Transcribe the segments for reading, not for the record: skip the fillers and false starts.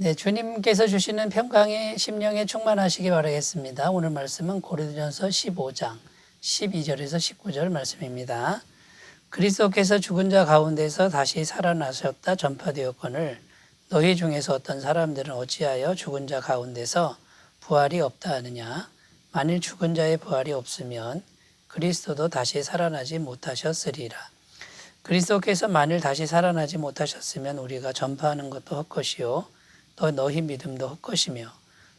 네, 주님께서 주시는 평강의 심령에 충만하시기 바라겠습니다. 오늘 말씀은 고린도전서 15장 12절에서 19절 말씀입니다. 그리스도께서 죽은 자 가운데서 다시 살아나셨다 전파되었거늘 너희 중에서 어떤 사람들은 어찌하여 죽은 자 가운데서 부활이 없다 하느냐. 만일 죽은 자의 부활이 없으면 그리스도도 다시 살아나지 못하셨으리라. 그리스도께서 만일 다시 살아나지 못하셨으면 우리가 전파하는 것도 헛것이요 또 너희 믿음도 헛것이며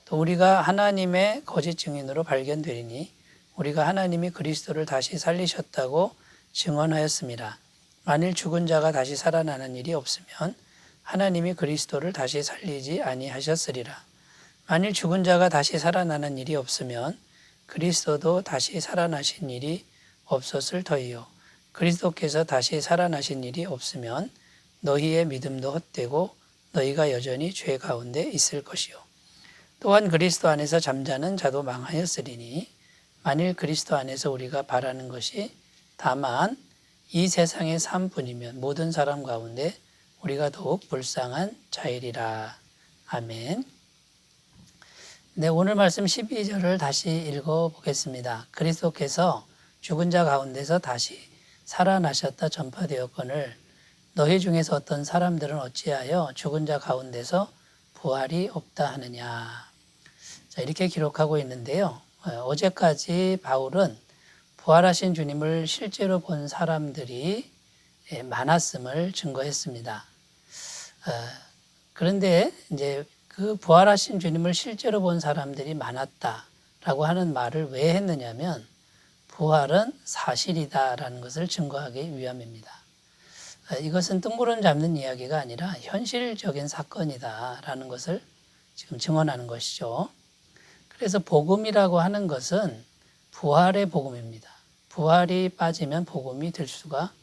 또 우리가 하나님의 거짓 증인으로 발견되리니 우리가 하나님이 그리스도를 다시 살리셨다고 증언하였습니다. 만일 죽은 자가 다시 살아나는 일이 없으면 하나님이 그리스도를 다시 살리지 아니하셨으리라. 만일 죽은 자가 다시 살아나는 일이 없으면 그리스도도 다시 살아나신 일이 없었을 터이요 그리스도께서 다시 살아나신 일이 없으면 너희의 믿음도 헛되고 너희가 여전히 죄 가운데 있을 것이요. 또한 그리스도 안에서 잠자는 자도 망하였으리니 만일 그리스도 안에서 우리가 바라는 것이 다만 이 세상의 삶뿐이면 모든 사람 가운데 우리가 더욱 불쌍한 자이리라. 아멘. 네, 오늘 말씀 12절을 다시 읽어보겠습니다. 그리스도께서 죽은 자 가운데서 다시 살아나셨다 전파되었거늘 너희 중에서 어떤 사람들은 어찌하여 죽은 자 가운데서 부활이 없다 하느냐. 자, 이렇게 기록하고 있는데요. 어제까지 바울은 부활하신 주님을 실제로 본 사람들이 많았음을 증거했습니다. 그런데 이제 그 부활하신 주님을 실제로 본 사람들이 많았다라고 하는 말을 왜 했느냐면 부활은 사실이다라는 것을 증거하기 위함입니다. 이것은 뜬구름 잡는 이야기가 아니라 현실적인 사건이다라는 것을 지금 증언하는 것이죠. 그래서 복음이라고 하는 것은 부활의 복음입니다. 부활이 빠지면 복음이 될 수가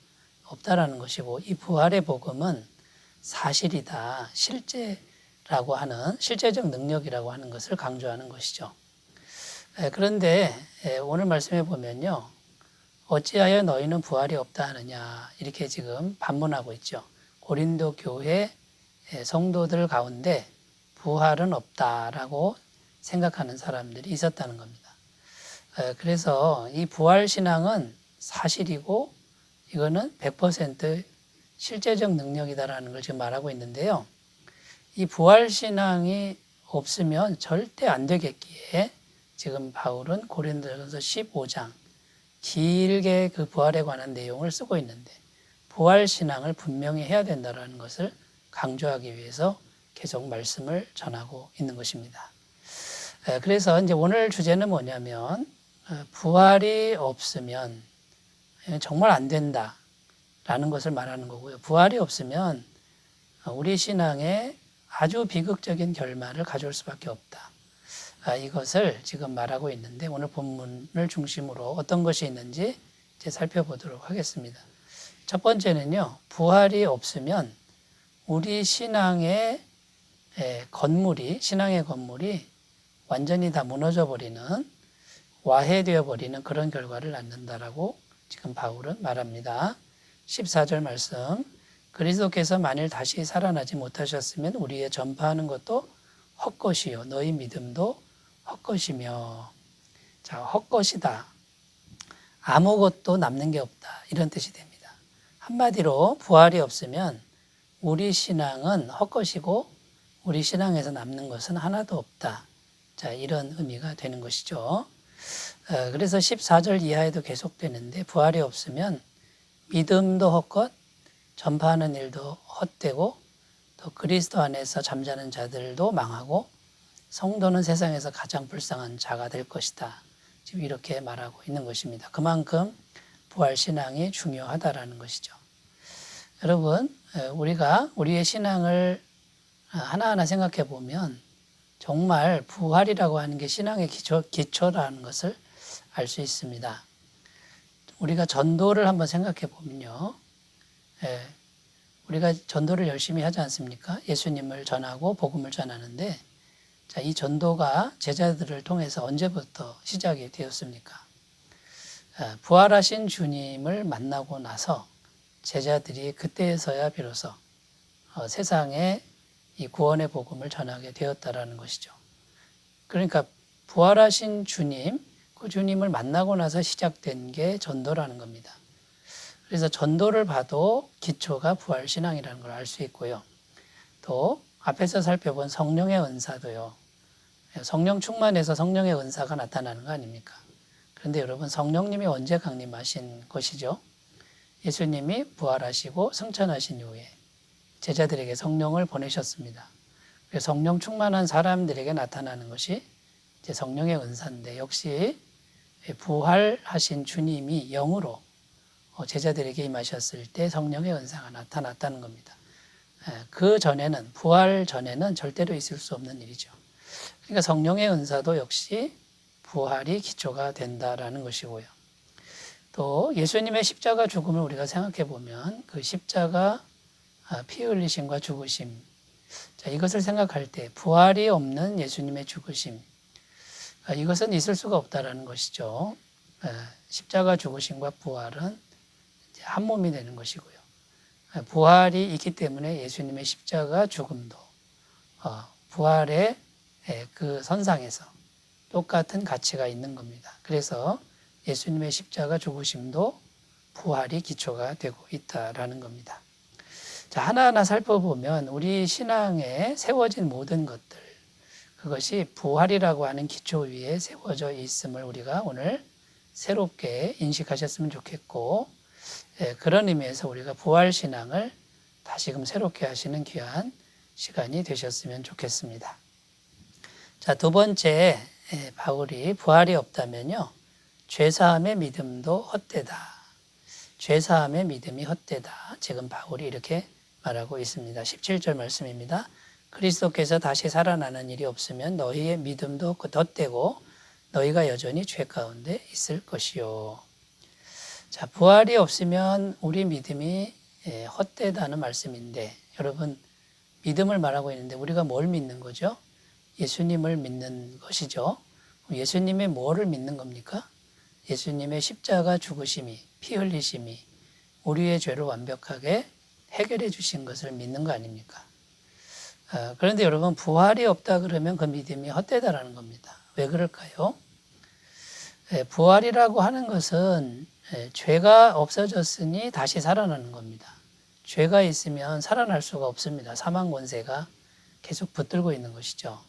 없다라는 것이고 이 부활의 복음은 사실이다, 실제라고 하는 실제적 능력이라고 하는 것을 강조하는 것이죠. 그런데 오늘 말씀에 보면요. 어찌하여 너희는 부활이 없다 하느냐 이렇게 지금 반문하고 있죠. 고린도 교회 성도들 가운데 부활은 없다라고 생각하는 사람들이 있었다는 겁니다. 그래서 이 부활신앙은 사실이고 이거는 100% 실제적 능력이다라는 걸 지금 말하고 있는데요. 이 부활신앙이 없으면 절대 안 되겠기에 지금 바울은 고린도전서 15장 길게 그 부활에 관한 내용을 쓰고 있는데 부활신앙을 분명히 해야 된다는 것을 강조하기 위해서 계속 말씀을 전하고 있는 것입니다. 그래서 이제 오늘 주제는 뭐냐면 부활이 없으면 정말 안 된다라는 것을 말하는 거고요. 부활이 없으면 우리 신앙에 아주 비극적인 결말을 가져올 수밖에 없다. 이것을 지금 말하고 있는데 오늘 본문을 중심으로 어떤 것이 있는지 이제 살펴보도록 하겠습니다. 첫 번째는요. 부활이 없으면 우리 신앙의 건물이 완전히 다 무너져 버리는 와해되어 버리는 그런 결과를 낳는다라고 지금 바울은 말합니다. 14절 말씀 그리스도께서 만일 다시 살아나지 못하셨으면 우리의 전파하는 것도 헛것이요 너희 믿음도 헛것이며 자 헛것이다. 아무것도 남는 게 없다. 이런 뜻이 됩니다. 한마디로 부활이 없으면 우리 신앙은 헛것이고 우리 신앙에서 남는 것은 하나도 없다. 자 이런 의미가 되는 것이죠. 그래서 14절 이하에도 계속되는데 부활이 없으면 믿음도 헛것, 전파하는 일도 헛되고 또 그리스도 안에서 잠자는 자들도 망하고 성도는 세상에서 가장 불쌍한 자가 될 것이다. 지금 이렇게 말하고 있는 것입니다. 그만큼 부활신앙이 중요하다라는 것이죠. 여러분, 우리가 우리의 신앙을 하나하나 생각해 보면 정말 부활이라고 하는 게 신앙의 기초라는 것을 알 수 있습니다. 우리가 전도를 한번 생각해 보면요. 우리가 전도를 열심히 하지 않습니까? 예수님을 전하고 복음을 전하는데 자, 이 전도가 제자들을 통해서 언제부터 시작이 되었습니까? 부활하신 주님을 만나고 나서 제자들이 그때서야 비로소 세상에 이 구원의 복음을 전하게 되었다라는 것이죠. 그러니까 부활하신 주님, 그 주님을 만나고 나서 시작된 게 전도라는 겁니다. 그래서 전도를 봐도 기초가 부활신앙이라는 걸 알 수 있고요. 또 앞에서 살펴본 성령의 은사도요. 성령 충만해서 성령의 은사가 나타나는 거 아닙니까? 그런데 여러분, 성령님이 언제 강림하신 것이죠? 예수님이 부활하시고 승천하신 이후에 제자들에게 성령을 보내셨습니다. 성령 충만한 사람들에게 나타나는 것이 이제 성령의 은사인데, 역시 부활하신 주님이 영으로 제자들에게 임하셨을 때 성령의 은사가 나타났다는 겁니다. 그 전에는, 부활 전에는 절대로 있을 수 없는 일이죠. 그러니까 성령의 은사도 역시 부활이 기초가 된다라는 것이고요. 또 예수님의 십자가 죽음을 우리가 생각해 보면 그 십자가 피 흘리심과 죽으심, 자, 이것을 생각할 때 부활이 없는 예수님의 죽으심, 이것은 있을 수가 없다라는 것이죠. 십자가 죽으심과 부활은 한 몸이 되는 것이고요. 부활이 있기 때문에 예수님의 십자가 죽음도 부활의 그 선상에서 똑같은 가치가 있는 겁니다. 그래서 예수님의 십자가 죽으심도 부활이 기초가 되고 있다라는 겁니다. 자, 하나하나 살펴보면 우리 신앙에 세워진 모든 것들, 그것이 부활이라고 하는 기초 위에 세워져 있음을 우리가 오늘 새롭게 인식하셨으면 좋겠고, 그런 의미에서 우리가 부활신앙을 다시금 새롭게 하시는 귀한 시간이 되셨으면 좋겠습니다. 자, 두 번째, 바울이 부활이 없다면요, 죄사함의 믿음도 헛되다. 죄사함의 믿음이 헛되다. 지금 바울이 이렇게 말하고 있습니다. 17절 말씀입니다. 그리스도께서 다시 살아나는 일이 없으면 너희의 믿음도 헛되고 너희가 여전히 죄 가운데 있을 것이요. 자, 부활이 없으면 우리 믿음이 헛되다는 말씀인데, 여러분, 믿음을 말하고 있는데 우리가 뭘 믿는 거죠? 예수님을 믿는 것이죠. 예수님의 뭐를 믿는 겁니까? 예수님의 십자가 죽으심이, 피 흘리심이 우리의 죄를 완벽하게 해결해 주신 것을 믿는 거 아닙니까? 그런데 여러분, 부활이 없다 그러면 그 믿음이 헛되다라는 겁니다. 왜 그럴까요? 부활이라고 하는 것은 죄가 없어졌으니 다시 살아나는 겁니다. 죄가 있으면 살아날 수가 없습니다. 사망 권세가 계속 붙들고 있는 것이죠.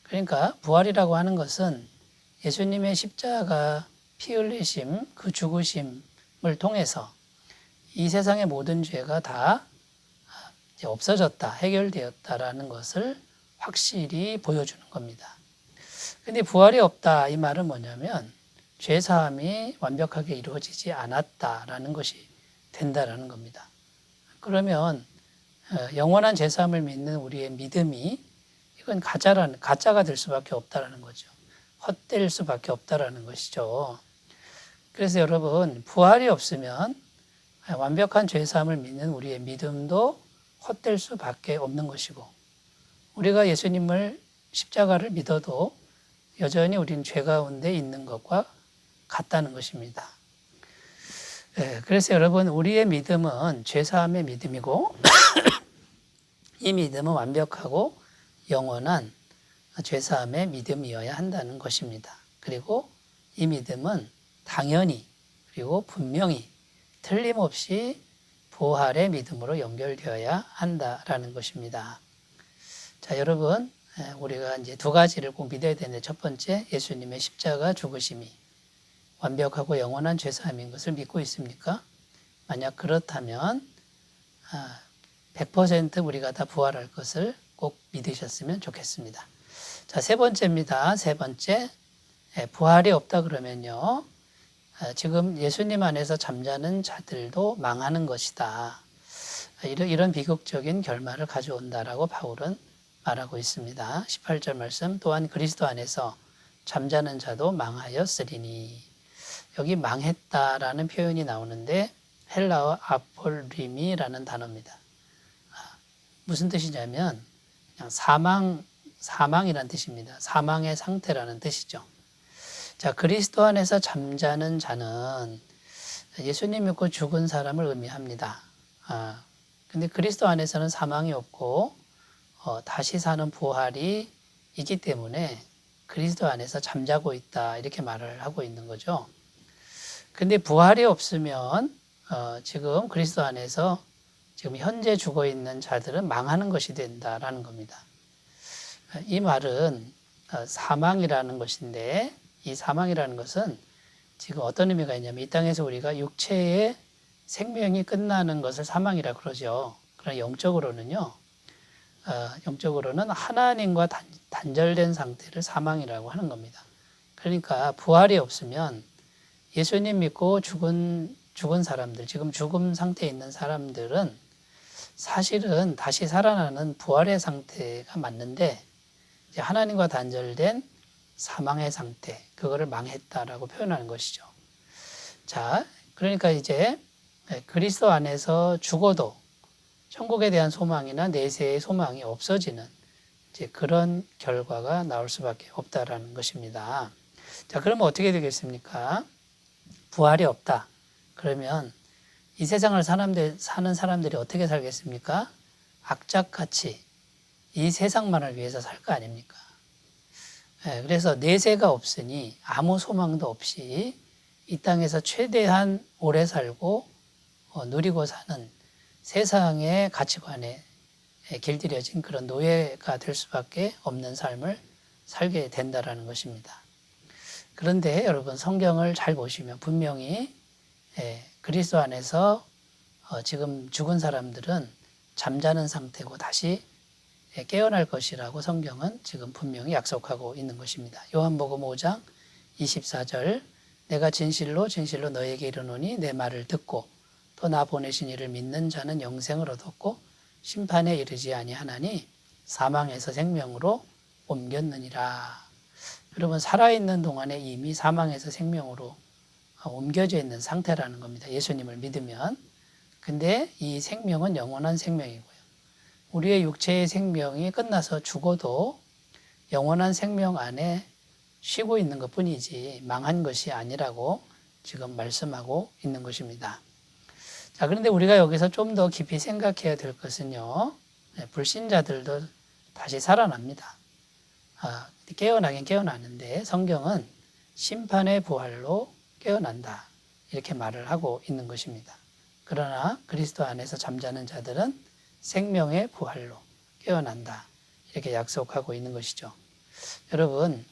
그러니까 부활이라고 하는 것은 예수님의 십자가 피 흘리심, 그 죽으심을 통해서 이 세상의 모든 죄가 다 이제 없어졌다, 해결되었다라는 것을 확실히 보여주는 겁니다. 근데 부활이 없다, 이 말은 뭐냐면 죄 사함이 완벽하게 이루어지지 않았다라는 것이 된다라는 겁니다. 그러면 영원한 죄 사함을 믿는 우리의 믿음이 이건 가짜가 될 수밖에 없다라는 거죠. 헛될 수밖에 없다라는 것이죠. 그래서 여러분, 부활이 없으면 완벽한 죄 사함을 믿는 우리의 믿음도 헛될 수밖에 없는 것이고, 우리가 예수님을 십자가를 믿어도 여전히 우리는 죄 가운데 있는 것과 같다는 것입니다. 그래서 여러분, 우리의 믿음은 죄 사함의 믿음이고 이 믿음은 완벽하고 영원한 죄 사함의 믿음이어야 한다는 것입니다. 그리고 이 믿음은 당연히 그리고 분명히 틀림없이 부활의 믿음으로 연결되어야 한다라는 것입니다. 자, 여러분, 우리가 이제 두 가지를 꼭 믿어야 되는데, 첫 번째, 예수님의 십자가 죽으심이 완벽하고 영원한 죄사함인 것을 믿고 있습니까? 만약 그렇다면 100% 우리가 다 부활할 것을 꼭 믿으셨으면 좋겠습니다. 자, 세 번째입니다. 세 번째, 부활이 없다 그러면요, 지금 예수님 안에서 잠자는 자들도 망하는 것이다. 이런 비극적인 결말을 가져온다라고 바울은 말하고 있습니다. 18절 말씀, 또한 그리스도 안에서 잠자는 자도 망하였으리니. 여기 망했다라는 표현이 나오는데 헬라어 아폴리미라는 단어입니다. 무슨 뜻이냐면 그냥 사망이라는 뜻입니다. 사망의 상태라는 뜻이죠. 자, 그리스도 안에서 잠자는 자는 예수님 믿고 죽은 사람을 의미합니다. 근데 그리스도 안에서는 사망이 없고 다시 사는 부활이 있기 때문에 그리스도 안에서 잠자고 있다 이렇게 말을 하고 있는 거죠. 근데 부활이 없으면 지금 그리스도 안에서 지금 현재 죽어 있는 자들은 망하는 것이 된다라는 겁니다. 이 말은 사망이라는 것인데 이 사망이라는 것은 지금 어떤 의미가 있냐면 이 땅에서 우리가 육체의 생명이 끝나는 것을 사망이라고 그러죠. 그러나 영적으로는 하나님과 단절된 상태를 사망이라고 하는 겁니다. 그러니까 부활이 없으면 예수님 믿고 죽은 사람들, 지금 죽음 상태에 있는 사람들은 사실은 다시 살아나는 부활의 상태가 맞는데 이제 하나님과 단절된 사망의 상태, 그거를 망했다라고 표현하는 것이죠. 자, 그러니까 이제 그리스도 안에서 죽어도 천국에 대한 소망이나 내세의 소망이 없어지는 이제 그런 결과가 나올 수밖에 없다라는 것입니다. 자, 그러면 어떻게 되겠습니까? 부활이 없다. 그러면 이 세상을 사는 사람들이 어떻게 살겠습니까? 악착같이 이 세상만을 위해서 살 거 아닙니까? 그래서 내세가 없으니 아무 소망도 없이 이 땅에서 최대한 오래 살고 누리고 사는 세상의 가치관에 길들여진 그런 노예가 될 수밖에 없는 삶을 살게 된다라는 것입니다. 그런데 여러분 성경을 잘 보시면 분명히 그리스도 안에서 지금 죽은 사람들은 잠자는 상태고 다시 깨어날 것이라고 성경은 지금 분명히 약속하고 있는 것입니다. 요한복음 5장 24절 내가 진실로 너에게 이르노니 내 말을 듣고 또 나 보내신 이를 믿는 자는 영생을 얻었고 심판에 이르지 아니하나니 사망에서 생명으로 옮겼느니라. 여러분 살아있는 동안에 이미 사망에서 생명으로 옮겨져 있는 상태라는 겁니다. 예수님을 믿으면. 근데 이 생명은 영원한 생명이고요. 우리의 육체의 생명이 끝나서 죽어도 영원한 생명 안에 쉬고 있는 것 뿐이지 망한 것이 아니라고 지금 말씀하고 있는 것입니다. 자, 그런데 우리가 여기서 좀 더 깊이 생각해야 될 것은요, 불신자들도 다시 살아납니다. 깨어나긴 깨어나는데 성경은 심판의 부활로 깨어난다. 이렇게 말을 하고 있는 것입니다. 그러나 그리스도 안에서 잠자는 자들은 생명의 부활로 깨어난다. 이렇게 약속하고 있는 것이죠. 여러분,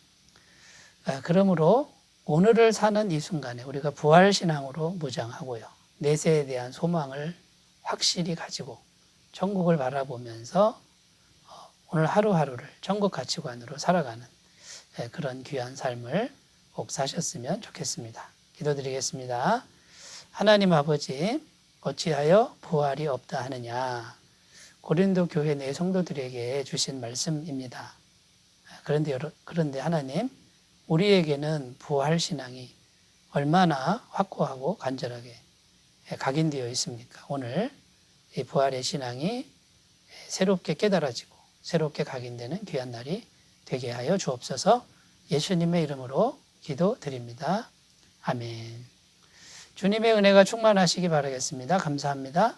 그러므로 오늘을 사는 이 순간에 우리가 부활신앙으로 무장하고요. 내세에 대한 소망을 확실히 가지고 천국을 바라보면서 오늘 하루하루를 천국 가치관으로 살아가는 그런 귀한 삶을 꼭 사셨으면 좋겠습니다. 기도드리겠습니다. 하나님 아버지, 어찌하여 부활이 없다 하느냐. 고린도 교회 내 성도들에게 주신 말씀입니다. 그런데 하나님, 우리에게는 부활 신앙이 얼마나 확고하고 간절하게 각인되어 있습니까? 오늘 이 부활의 신앙이 새롭게 깨달아지고 새롭게 각인되는 귀한 날이 되게 하여 주옵소서. 예수님의 이름으로 기도드립니다. 아멘. 주님의 은혜가 충만하시기 바라겠습니다. 감사합니다.